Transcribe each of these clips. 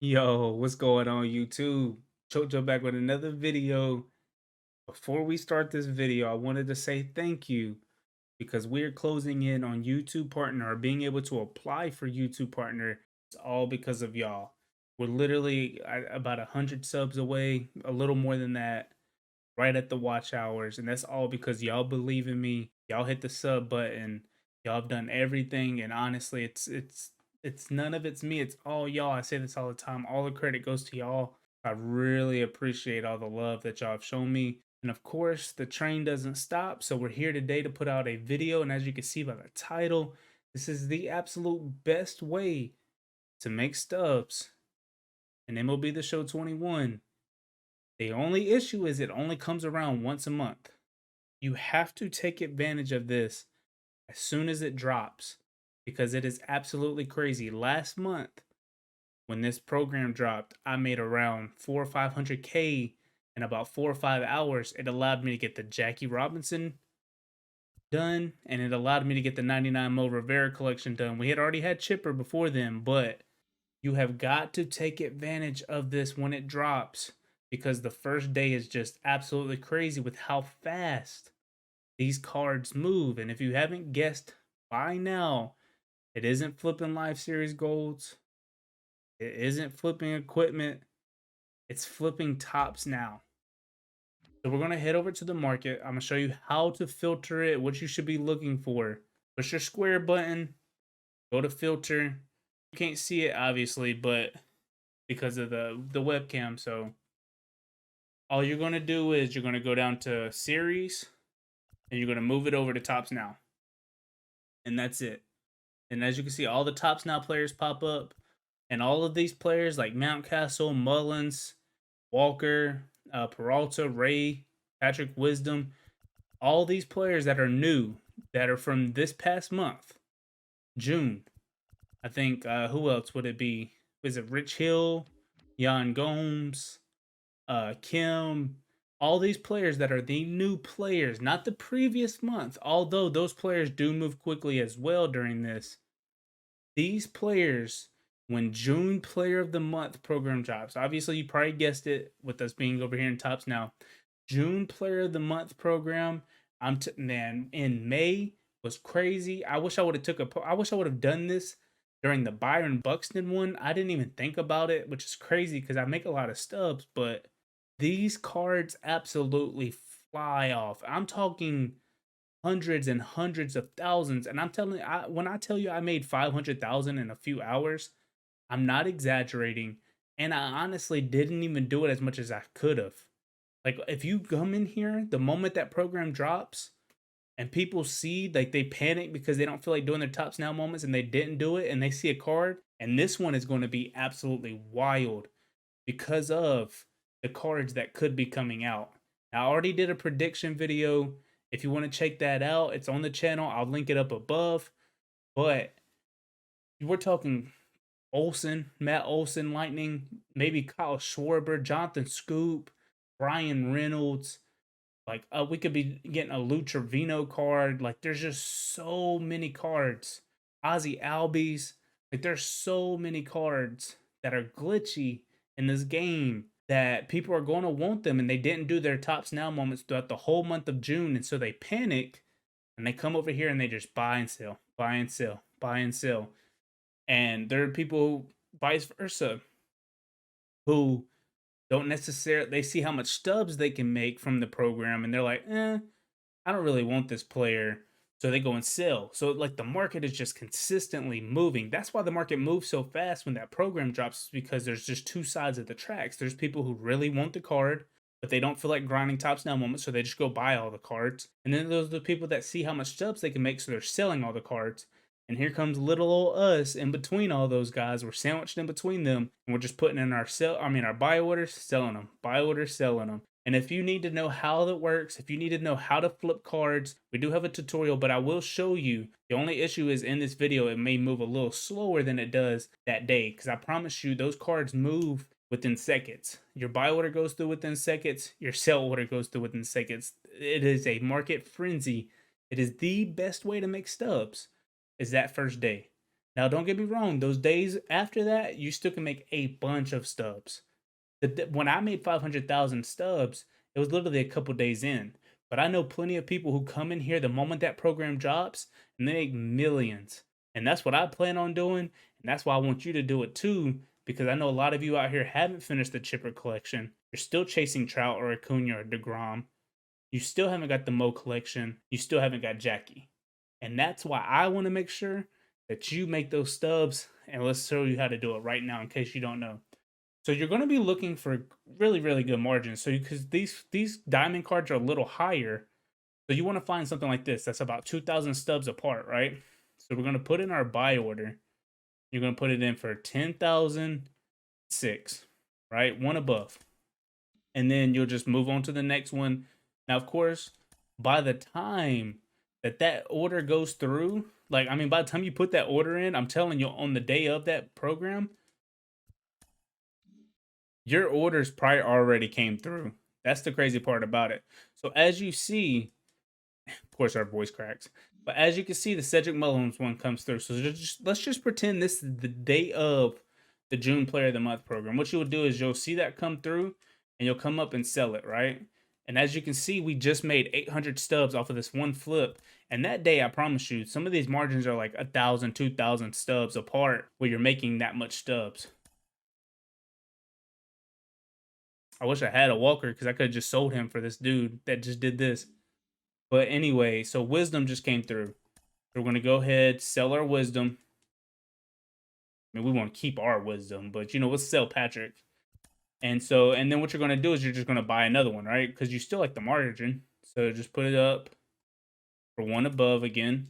Yo, what's going on YouTube? Chojo back with another video. Before we start this video, I wanted to say thank you because we're closing in on YouTube Partner or being able to apply for YouTube Partner. It's all because of y'all. We're literally about 100 subs away, a little more than that, right at the watch hours, and that's all because y'all believe in me. Y'all hit the sub button. Y'all have done everything, and honestly, it's none of it's me. It's all y'all. I say this all the time. All the credit goes to y'all. I really appreciate all the love that y'all have shown me. And of course, the train doesn't stop. So we're here today to put out a video. And as you can see by the title, this is the absolute best way to make stubs in MLB The Show 21. The only issue is it only comes around once a month. You have to take advantage of this as soon as it drops because it is absolutely crazy. Last month, when this program dropped, I made around 400 or 500K in about 4 or 5 hours. It allowed me to get the Jackie Robinson done, and it allowed me to get the 99 Mo Rivera collection done. We had already had Chipper before then, but you have got to take advantage of this when it drops because the first day is just absolutely crazy with how fast these cards move. And if you haven't guessed by now, it isn't flipping Live Series golds. It isn't flipping equipment. It's flipping tops now. So we're going to head over to the market. I'm going to show you how to filter it, what you should be looking for. Push your square button, go to filter. You can't see it obviously, but because of the webcam, so all you're going to do is you're going to go down to series and you're going to move it over to tops now. And that's it. And as you can see, all the tops now players pop up. And all of these players like Mountcastle, Mullins, Walker, Peralta, Ray, Patrick Wisdom, all these players that are new, that are from this past month, June. I think, who else would it be? Was it Rich Hill, Jan Gomes, Kim? All these players that are the new players, not the previous month, although those players do move quickly as well during this. These players, when June Player of the Month program drops, obviously you probably guessed it with us being over here in tops now. June Player of the Month program, man, in May was crazy. I wish I would have done this during the Byron Buxton one. I didn't even think about it, which is crazy because I make a lot of stubs, but these cards absolutely fly off. I'm talking hundreds and hundreds of thousands. And I'm telling you, when I tell you I made 500,000 in a few hours, I'm not exaggerating. And I honestly didn't even do it as much as I could have. Like, if you come in here, the moment that program drops and people see, like, they panic because they don't feel like doing their tops now moments and they didn't do it and they see a card, and this one is going to be absolutely wild because of the cards that could be coming out. I already did a prediction video. If you want to check that out, it's on the channel. I'll link it up above. But we're talking Olsen, Matt Olsen, Lightning, maybe Kyle Schwarber, Jonathan Scoop, Brian Reynolds. Like, we could be getting a Lou Trevino card. Like, there's just so many cards. Ozzy Albies. Like, there's so many cards that are glitchy in this game that people are going to want them, and they didn't do their tops now moments throughout the whole month of June, and so they panic and they come over here and they just buy and sell, buy and sell, buy and sell. And there are people vice versa who don't necessarily, they see how much stubs they can make from the program and they're like, I don't really want this player. So they go and sell. So like the market is just consistently moving. That's why the market moves so fast when that program drops, because there's just two sides of the tracks. There's people who really want the card, but they don't feel like grinding tops now moments, so they just go buy all the cards. And then there's the people that see how much stubs they can make, so they're selling all the cards. And here comes little old us in between all those guys. We're sandwiched in between them, and we're just putting in our our buy orders, selling them, buy orders, selling them. And if you need to know how that works, if you need to know how to flip cards, we do have a tutorial, but I will show you. The only issue is in this video, it may move a little slower than it does that day, because I promise you those cards move within seconds. Your buy order goes through within seconds. Your sell order goes through within seconds. It is a market frenzy. It is the best way to make stubs is that first day. Now, don't get me wrong, those days after that, you still can make a bunch of stubs. When I made 500,000 stubs, it was literally a couple days in. But I know plenty of people who come in here the moment that program drops and they make millions. And that's what I plan on doing. And that's why I want you to do it too, because I know a lot of you out here haven't finished the chipper collection. You're still chasing Trout or Acuna or DeGrom. You still haven't got the Mo collection. You still haven't got Jackie. And that's why I want to make sure that you make those stubs. And let's show you how to do it right now in case you don't know. So you're going to be looking for really, really good margins. So because these diamond cards are a little higher, so you want to find something like this that's about 2,000 stubs apart, right? So we're going to put in our buy order. You're going to put it in for 10,006, right? One above. And then you'll just move on to the next one. Now, of course, by the time that order goes through, like, I mean, by the time you put that order in, I'm telling you, on the day of that program, your orders probably already came through. That's the crazy part about it. So as you see, of course our voice cracks, but as you can see, the Cedric Mullins one comes through. So let's just pretend this is the day of the June Player of the Month program. What you'll do is you'll see that come through and you'll come up and sell it, right? And as you can see, we just made 800 stubs off of this one flip. And that day, I promise you, some of these margins are like 1,000, 2,000 stubs apart where you're making that much stubs. I wish I had a Walker because I could have just sold him for this dude that just did this. But anyway, so Wisdom just came through. So we're going to go ahead, sell our Wisdom. I mean, we want to keep our Wisdom, but, you know, let's sell Patrick. And then what you're going to do is you're just going to buy another one, right? Because you still like the margin. So just put it up for one above again.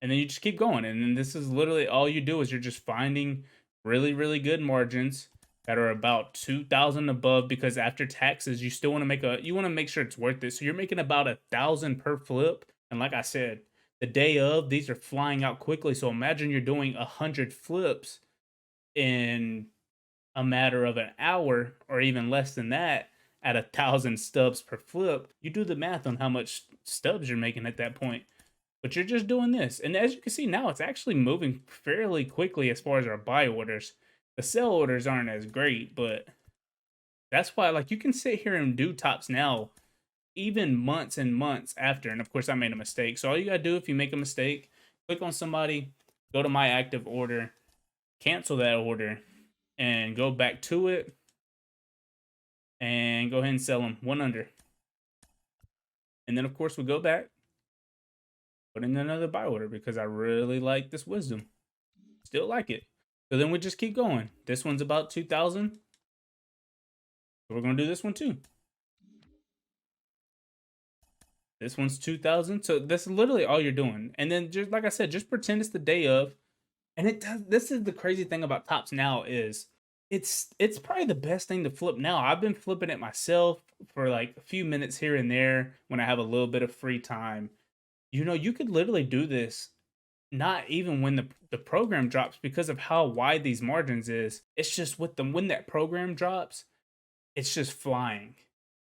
And then you just keep going. And then this is literally all you do is you're just finding really, really good margins that are about 2,000 above, because after taxes, you still want to make sure it's worth it. So you're making about 1,000 per flip. And like I said, the day of, these are flying out quickly. So imagine you're doing 100 flips in a matter of an hour or even less than that at 1,000 stubs per flip. You do the math on how much stubs you're making at that point. But you're just doing this. And as you can see now, it's actually moving fairly quickly as far as our buy orders. The sell orders aren't as great, but that's why, like, you can sit here and do tops now, even months and months after. And of course, I made a mistake. So all you gotta do if you make a mistake, click on somebody, go to my active order, cancel that order, and go back to it, and go ahead and sell them one under. And then of course we go back, put in another buy order because I really like this Wisdom. Still like it. So then we just keep going. This one's about 2,000. So we're going to do this one too. This one's 2,000. So that's literally all you're doing. And then just like I said, just pretend it's the day of. And it does. This is the crazy thing about tops now is it's probably the best thing to flip now. I've been flipping it myself for like a few minutes here and there when I have a little bit of free time. You know, you could literally do this not even when the program drops, because of how wide these margins is. It's just with them when that program drops, it's just flying.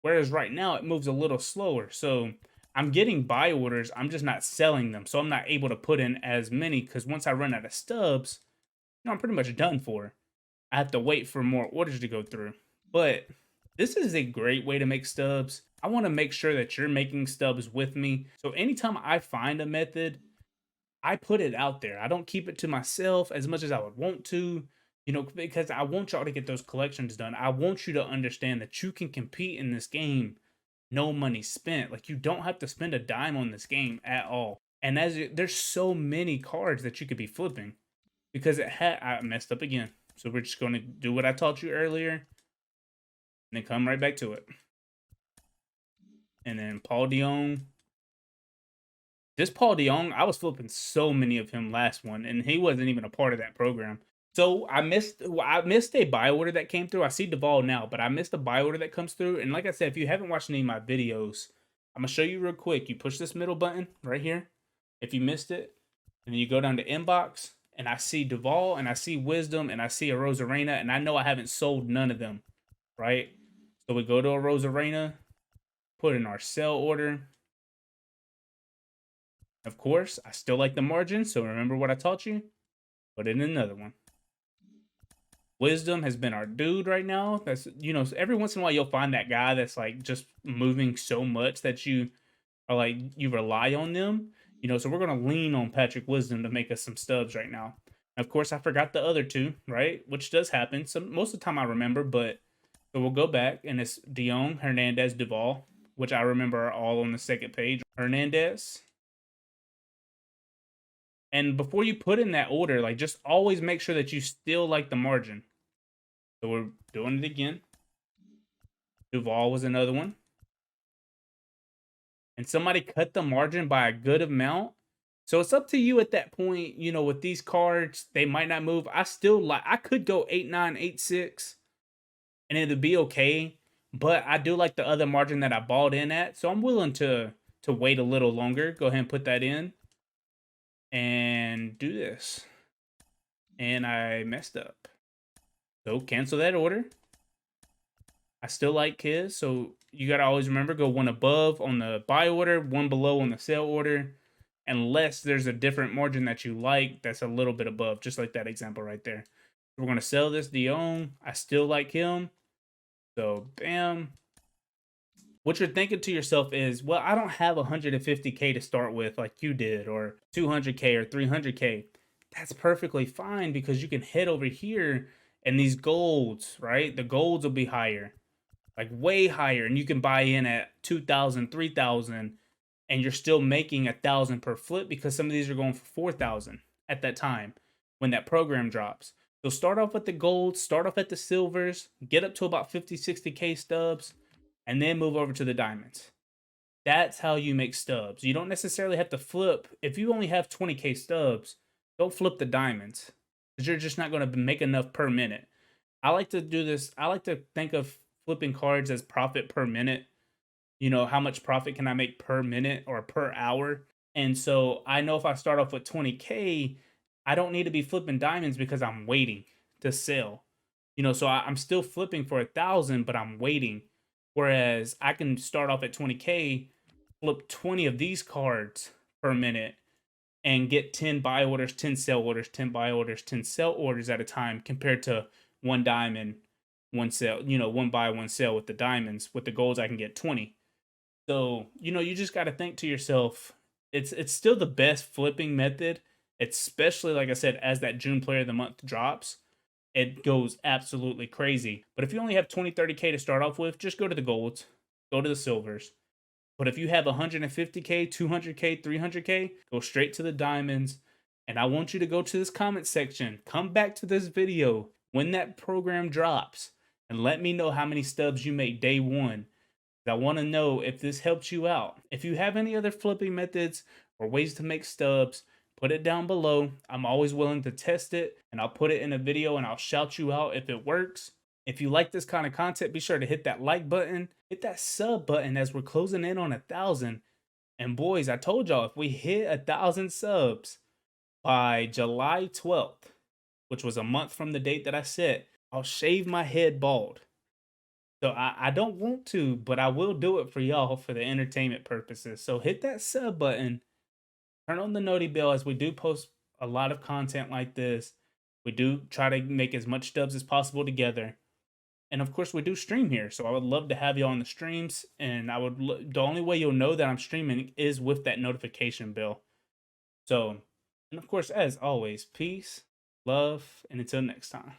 Whereas right now it moves a little slower. So I'm getting buy orders, I'm just not selling them. So I'm not able to put in as many, because once I run out of stubs, you know, I'm pretty much done for. I have to wait for more orders to go through. But this is a great way to make stubs. I want to make sure that you're making stubs with me. So anytime I find a method, I put it out there. I don't keep it to myself as much as I would want to, you know, because I want y'all to get those collections done. I want you to understand that you can compete in this game, no money spent. Like, you don't have to spend a dime on this game at all. And there's so many cards that you could be flipping, because I messed up again. So we're just going to do what I taught you earlier and then come right back to it. And then Paul DeYoung. This Paul DeYoung, I was flipping so many of him last one, and he wasn't even a part of that program. So I missed a buy order that came through. I see Duvall now, but I missed a buy order that comes through. And like I said, if you haven't watched any of my videos, I'm going to show you real quick. You push this middle button right here if you missed it, and then you go down to inbox, and I see Duvall, and I see Wisdom, and I see a Rosarena, and I know I haven't sold none of them, right? So we go to a Rosarena, put in our sell order. Of course, I still like the margin, so remember what I taught you. Put in another one. Wisdom has been our dude right now. That's, you know, every once in a while you'll find that guy that's like just moving so much that you are like, you rely on them. You know, so we're going to lean on Patrick Wisdom to make us some stubs right now. Of course, I forgot the other two, right? Which does happen. Most of the time I remember, but so we'll go back and it's Dion, Hernandez, Duvall, which I remember are all on the second page. Hernandez. And before you put in that order, like just always make sure that you still like the margin. So we're doing it again. Duvall was another one. And somebody cut the margin by a good amount. So it's up to you at that point. You know, with these cards, they might not move. I still like, I could go 8-9, 8-6, and it'd be okay. But I do like the other margin that I bought in at. So I'm willing to wait a little longer. Go ahead and put that in. And do this. And I messed up. So cancel that order. I still like his, so you got to always remember, go one above on the buy order, one below on the sell order, unless there's a different margin that you like that's a little bit above, just like that example right there. We're going to sell this Dion. I still like him. So, bam. What you're thinking to yourself is, well, I don't have 150K to start with like you did, or 200K or 300K. That's perfectly fine because you can head over here and these golds, right? The golds will be higher. Like way higher, and you can buy in at 2,000, 3,000, and you're still making 1,000 per flip because some of these are going for 4,000 at that time when that program drops. So start off with the golds, start off at the silvers, get up to about 50, 60K stubs, and then move over to the diamonds. That's how you make stubs. You don't necessarily have to flip. If you only have 20K stubs, don't flip the diamonds because you're just not going to make enough per minute. I like to do this. I like to think of flipping cards as profit per minute. You know, how much profit can I make per minute or per hour? And so I know if I start off with 20K, I don't need to be flipping diamonds because I'm waiting to sell. You know, so I'm still flipping for 1,000, but I'm waiting. Whereas I can start off at 20K, flip 20 of these cards per minute, and get 10 buy orders, 10 sell orders, 10 buy orders, 10 sell orders at a time, compared to one diamond, one sell, you know, one buy, one sell with the diamonds. With the golds, I can get 20. So, you know, you just got to think to yourself, it's still the best flipping method, especially, like I said, as that June player of the month drops, it goes absolutely crazy. But if you only have 20, 30K to start off with, just go to the golds, go to the silvers. But if you have 150K, 200K, 300K, go straight to the diamonds. And I want you to go to this comment section, come back to this video when that program drops, and let me know how many stubs you make day one. I want to know if this helps you out. If you have any other flipping methods or ways to make stubs, put it down below. I'm always willing to test it, and I'll put it in a video and I'll shout you out if it works. If you like this kind of content, be sure to hit that like button, hit that sub button as we're closing in on 1,000. And boys, I told y'all, if we hit 1,000 subs by July 12th, which was a month from the date that I set, I'll shave my head bald. So I don't want to, but I will do it for y'all for the entertainment purposes. So hit that sub button, turn on the noti bell, as we do post a lot of content like this. We do try to make as much stubs as possible together. And of course, we do stream here. So I would love to have you on the streams. And the only way you'll know that I'm streaming is with that notification bell. So, and of course, as always, peace, love, and until next time.